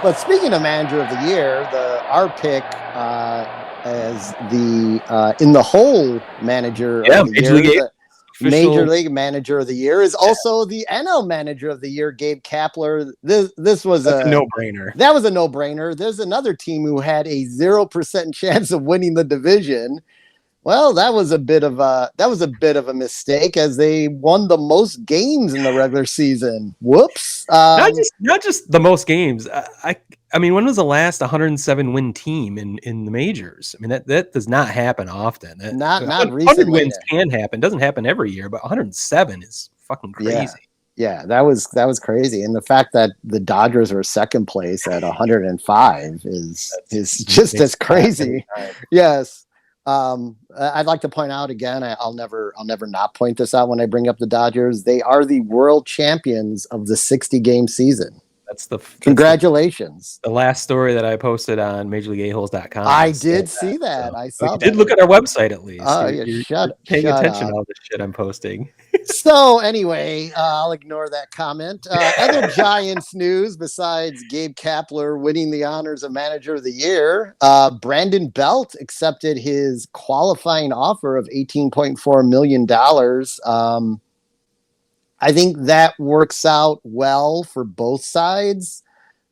But speaking of manager of the year, our pick as the in the whole manager Yeah, of the Major League year, Eight the Major official. League Manager of the Year is also the NL Manager of the Year, Gabe Kapler. This was That's a no-brainer. that was a no-brainer. There's another team who had a 0% chance of winning the division. Well, that was a bit of a mistake as they won the most games in the regular season. Whoops. Not just the most games. I mean, when was the last 107 win team in the majors? I mean, that does not happen often. Not 100 recently. wins can happen. Doesn't happen every year, but 107 is fucking Yeah. crazy. Yeah, that was crazy. And the fact that the Dodgers were second place at 105 is just as crazy. Yes. I'd like to point out again, I'll never not point this out when I bring up the Dodgers. They are the world champions of the 60-game season. That's the Congratulations. the last story that I posted on MajorLeagueAHoles.com. I did see that. I So saw you did that. look at our website at least. Oh, You're, yeah, you're, shut you're paying shut attention to up. all the shit I'm posting. So anyway, I'll ignore that comment. Other Giants news besides Gabe Kapler winning the honors of Manager of the Year, Brandon Belt accepted his qualifying offer of $18.4 million. I think that works out well for both sides.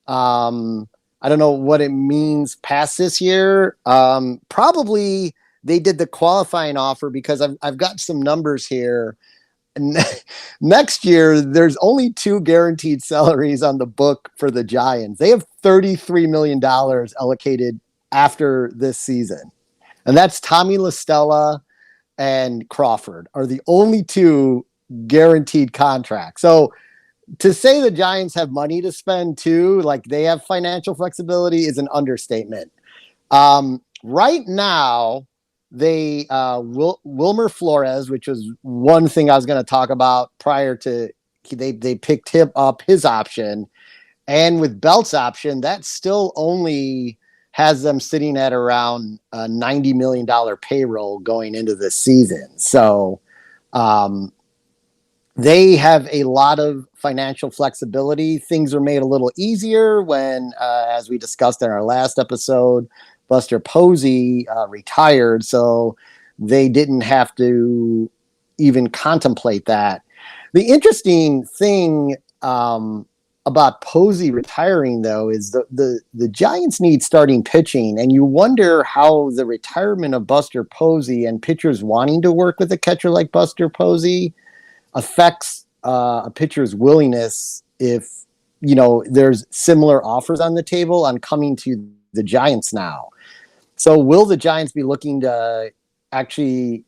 I don't know what it means past this year. Probably they did the qualifying offer because I've got some numbers here. Next year, there's only 2 guaranteed salaries on the book for the Giants. They have $33 million allocated after this season. And that's Tommy LaStella and Crawford are the only 2 guaranteed contracts. So to say the Giants have money to spend too, like they have financial flexibility, is an understatement. Right now, they Wilmer Flores, which was one thing I was going to talk about prior to they picked him up his option, and with Belt's option, that still only has them sitting at around a $90 million payroll going into this season. So they have a lot of financial flexibility. Things are made a little easier when, as we discussed in our last episode, Buster Posey retired, so they didn't have to even contemplate that. The interesting thing about Posey retiring, though, is the Giants need starting pitching, and you wonder how the retirement of Buster Posey and pitchers wanting to work with a catcher like Buster Posey affects a pitcher's willingness if there's similar offers on the table on coming to the Giants now. So will the Giants be looking to actually,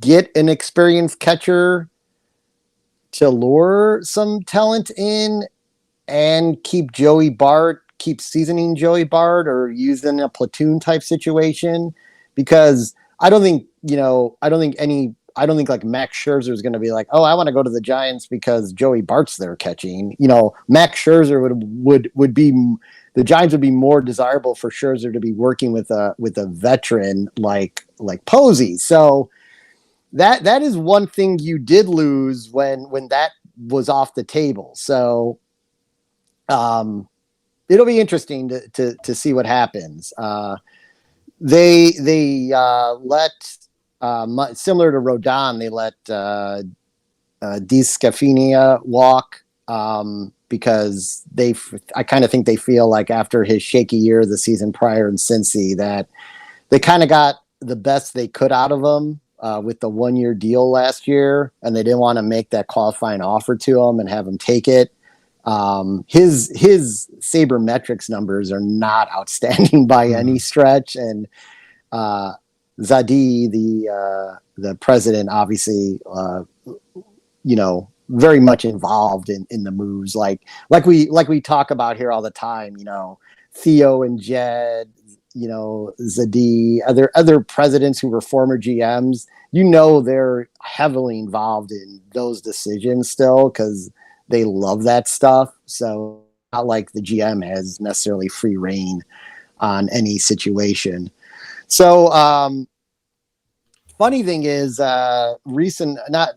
get an experienced catcher to lure some talent in and keep seasoning Joey Bart, or use in a platoon type situation? Because I don't think like Max Scherzer is going to be like, oh, I want to go to the Giants because Joey Bart's there catching. Max Scherzer would be, the Giants would be more desirable for Scherzer to be working with a veteran like Posey. So that is one thing you did lose when that was off the table. So it'll be interesting to see what happens. They let similar to Rodon, they let DeScafini walk because I kind of think they feel like after his shaky year the season prior in Cincy that they kind of got the best they could out of him with the 1-year deal last year, and they didn't want to make that qualifying offer to him and have him take it. His sabermetrics numbers are not outstanding by any stretch, and Zadie, the president, obviously, very much involved in the moves, like we talk about here all the time. Theo and Jed, Zadie, other presidents who were former GMs. They're heavily involved in those decisions still because they love that stuff. So not like the GM has necessarily free reign on any situation. So funny thing is, recent not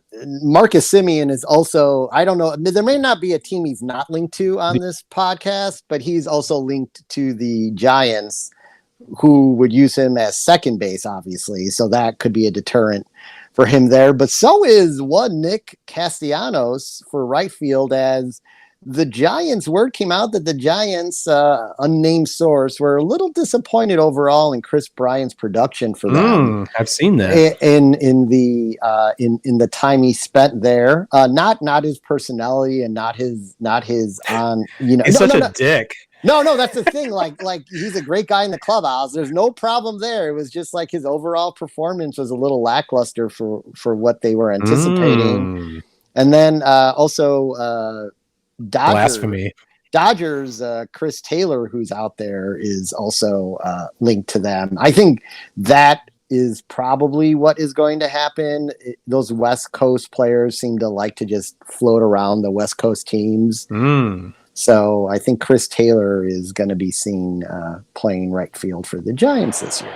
Marcus Simeon is also. I don't know. There may not be a team he's not linked to on this podcast, but he's also linked to the Giants, who would use him as second base, obviously. So that could be a deterrent for him there. But so is one Nick Castellanos for right field, as the Giants, word came out that the Giants, unnamed source, were a little disappointed overall in Chris Bryant's production for them. I've seen that in the time he spent there. Not his personality and not his on. He's such a dick. No, that's the thing. Like he's a great guy in the clubhouse. There's no problem there. It was just like his overall performance was a little lackluster for what they were anticipating. And then also Dodgers, Chris Taylor, who's out there, is also linked to them. I think that is probably what is going to happen. Those West Coast players seem to like to just float around the West Coast teams. So I think Chris Taylor is going to be seen playing right field for the Giants this year.